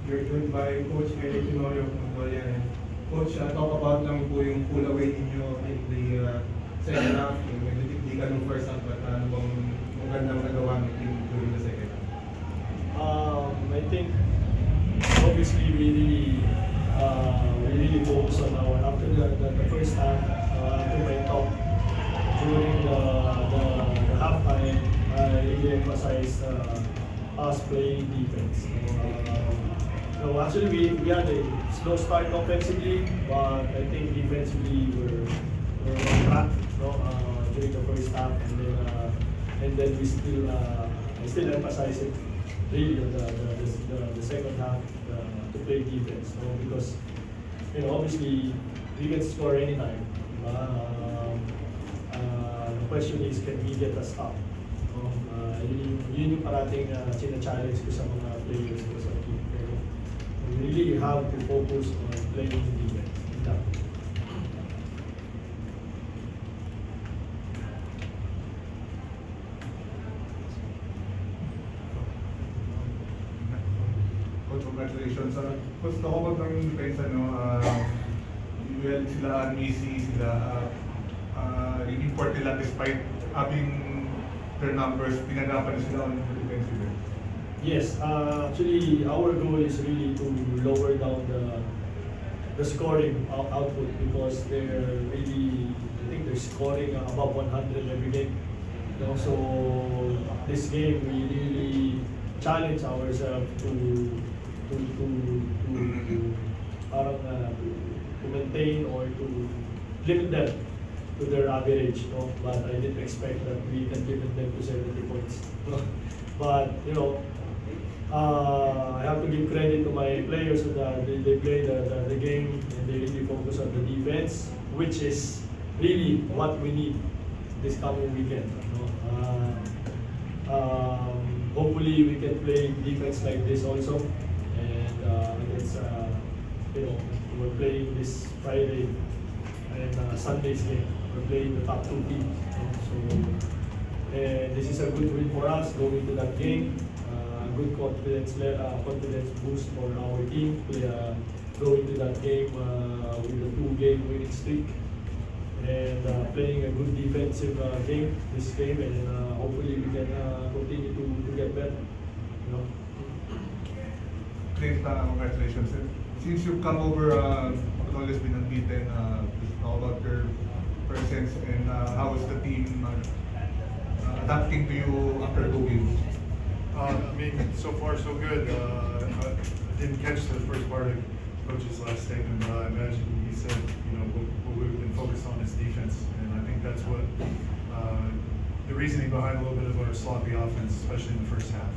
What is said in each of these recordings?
You're joined by Coach Eric Tenorio from Mongolia. Coach, talk about lang po yung pull away ninyo in the second half. Yung medyo tikdikan ng first half, but ano bang magandang nagawa ng team during the second half? I think obviously we really focus on our after the first half to my talk during the halftime. I really emphasized us playing defense. So actually we had a slow start offensively, but I think defensively we're on track, during the first half, and then we still I still emphasize it really the second half to play defense, because obviously we can score anytime. The question is, can we get a stop? Yun yung parating challenge ko sa mga players ko sa team. Pero we really have to focus on playing defense. Coach, congratulations. Coach, nakapag ng defense, well, sila Missy, sila in-import nila despite having their numbers, pinagapan sila on the defensive end. Yes, actually our goal is really to lower down the scoring output, because they're really, I think they're scoring above 100 every game. So this game we really challenge ourselves to parang to maintain or to limit them to their average, but I didn't expect that we can limit them to 70 points. But I have to give credit to my players that they play the game and they really focus on the defense, which is really what we need this coming weekend. Hopefully we can play defense like this also, and against we're playing this Friday and Sunday's game. We're playing the top two teams. So this is a good win for us going to that game. Good confidence boost for our team. Going to that game with a 2-game winning streak, and playing a good defensive game this game, and hopefully we can continue to get better. Great, congratulations. Since you've come over, Malolos been unbeaten, just know about your presence and how is the team adapting to you after 2 games? So far so good. I didn't catch the first part of Coach's last statement, but I imagine he said, what we've been focused on is defense, and I think that's what the reasoning behind a little bit of our sloppy offense, especially in the first half.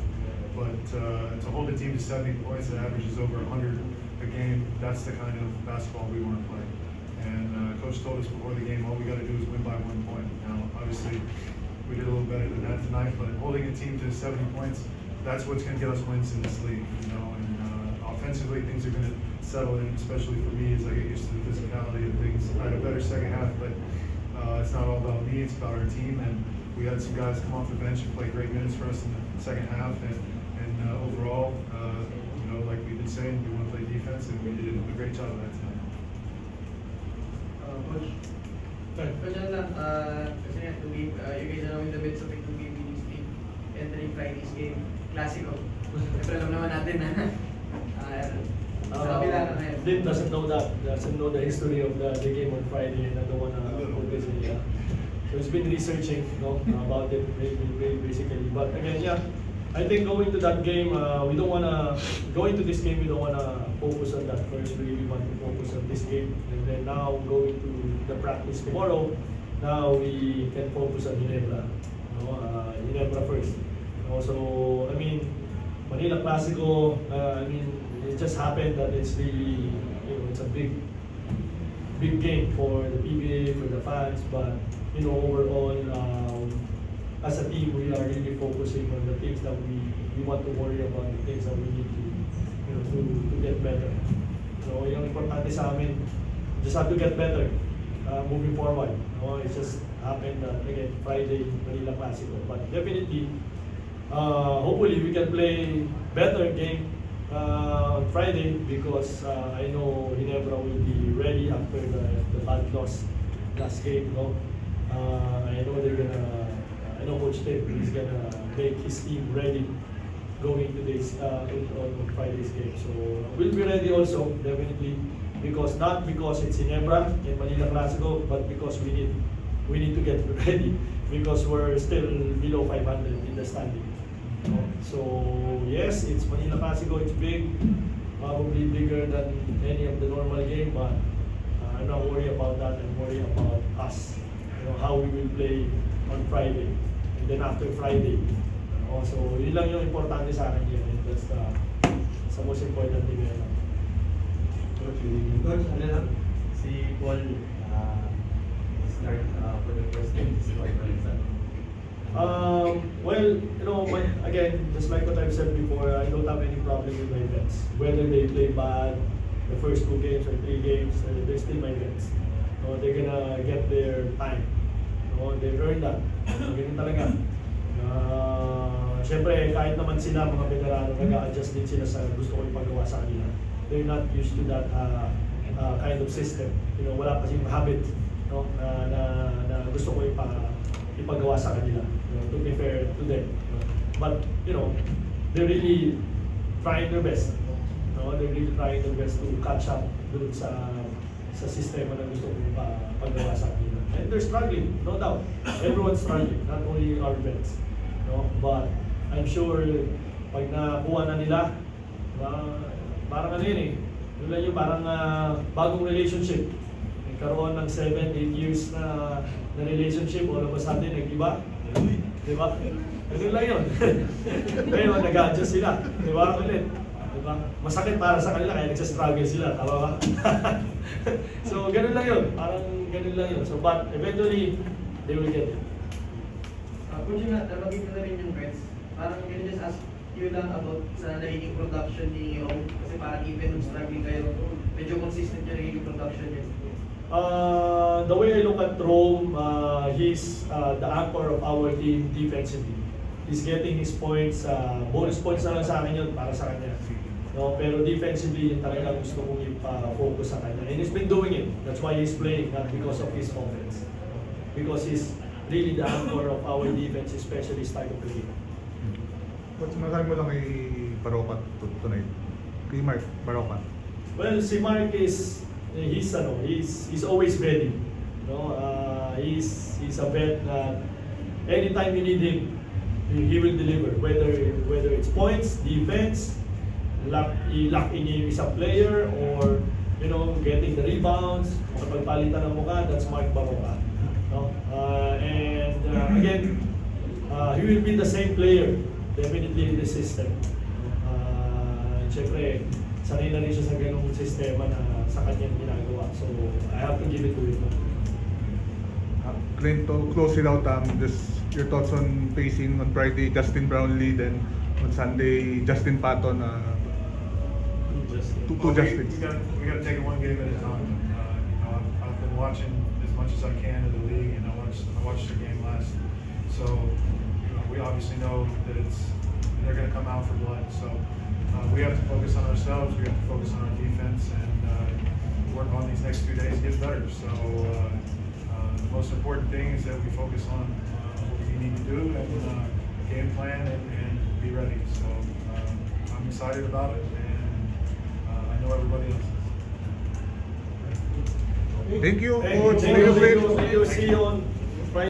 But to hold a team to 70 points that averages over 100 a game, that's the kind of basketball we want to play. And Coach told us before the game, all we got to do is win by 1 point. Now, obviously, we did a little better than that tonight, but holding a team to 70 points, that's what's going to get us wins in this league. And offensively, things are going to settle in, especially for me as I get used to the physicality of things. I had a better second half, but it's not all about me, it's about our team. And we had some guys come off the bench and play great minutes for us in the second half. And overall, like we've been saying, we want to play defense, and we did a great job of that tonight. Coach? Coach, ano lang, kasi nga, you guys are now in the midst of a 2-game winning streak, entering Friday's game, Clasico. Siyempre alam naman natin na sa kabila na ngayon. Dave doesn't know the history of the game on Friday, and I don't want to focus on it. So he's been researching about it basically. But again, I think going to that game, we don't want to focus on that first. We really want to focus on this game, and then now going to the practice tomorrow, now we can focus on Ginebra. Ginebra first. So Manila Clasico. It just happened that it's really, it's a big game for the PBA, for the fans, but overall, as a team, we are really focusing on the things that we want to worry about, the things that we need to get better. So yung importante sa amin, just have to get better moving forward. It just happened that again Friday Manila Clasico, but definitely, hopefully we can play better game on Friday because I know Ginebra will be ready after the bad loss last game. No, I know they're gonna. I know Coach Tim is gonna make his team ready going to this on Friday's game. So we'll be ready also definitely because not because it's Ginebra in Manila Clasico, but because we need to get ready because we're still below 500 in the standing. No? So yes, it's Manila Clasico. It's big, probably bigger than any of the normal game, but I'm not worried about that. I'm worried about us. How we will play on Friday. And then after Friday. So yun lang yung importante sa akin yun. That's the most important thing. Coach, ano lang, si Paul start for the first game this week. Well, again, just like what I've said before, I don't have any problem with my vets. Whether they play bad the first 2 games or 3 games, they're still my vets. They're gonna get their time. They earn that. Ganun talaga. Siyempre, kahit naman sila, mga veterano, nag-a-adjust din sila sa gusto ko ipagawa sa kanila. They're not used to that kind of system. Wala kasi yung habit na gusto ko ipagawa sa kanila. To be fair to them. But, they're really trying their best. They're really trying their best to catch up dun sa sistema na gusto ko ipagawa sa kanila. And they're struggling, no doubt. Everyone's struggling, not only our vets. But I'm sure pag nakuha na nila, parang ano yun eh, yun lang yung parang bagong relationship. Nagkaroon ng 7-8 years na relationship, all of a sudden nag-iba. Diba? Ganun lang yun. Ngayon, nag-adjust sila. Diba? Ulit. Diba? Masakit para sa kanila kaya nagsastruggle sila. Tama ba? So, ganun lang yun. Parang ganun lang yun. So, but eventually, they will get it. Coach, nabagay ko na rin yung Reds. Parang can you just ask you lang about sa nagiging production ni Rome? Kasi parang even nung struggling kayo, medyo consistent yung nagiging production niya. The way I look at Rome, he's the anchor of our team defensively. He's getting his points, bonus points na lang sa akin yun para sa kanya. Pero defensively, yun talaga gusto kong i-focus sa kanya. And he's been doing it. That's why he's playing, not because of his offense. Because he's really the anchor of our defense, especially start of the game. What's masabi mo lang kay Baroka tonight? Kay Mark Baroka? Well, si Mark he's always ready. He's a vet that anytime you need him, he will deliver. Whether it's points, defense, lock in yung isang player, or getting the rebounds, makapagpalitan ng mukha, that's Mark Baroka. Again, he will be the same player definitely in the system. Siyempre, sanay na rin siya sa ganung sistema na sa kanyang ginagawa. So, I have to give it to him. Clint, to close it out, just your thoughts on facing on Friday Justin Brownlee, then on Sunday Justin Patton. Two Justins. We got to take it one game at a time. I've been watching as much as I can of the league, and I watched the game last. So we obviously know that they're going to come out for blood. So we have to focus on ourselves. We have to focus on our defense and work on these next 2 days to get better. So the most important thing is that we focus on what we need to do and game plan and be ready. So I'm excited about it, and I know everybody else is. Thank you, Thank Coach. you. Thank you, Clint. See you on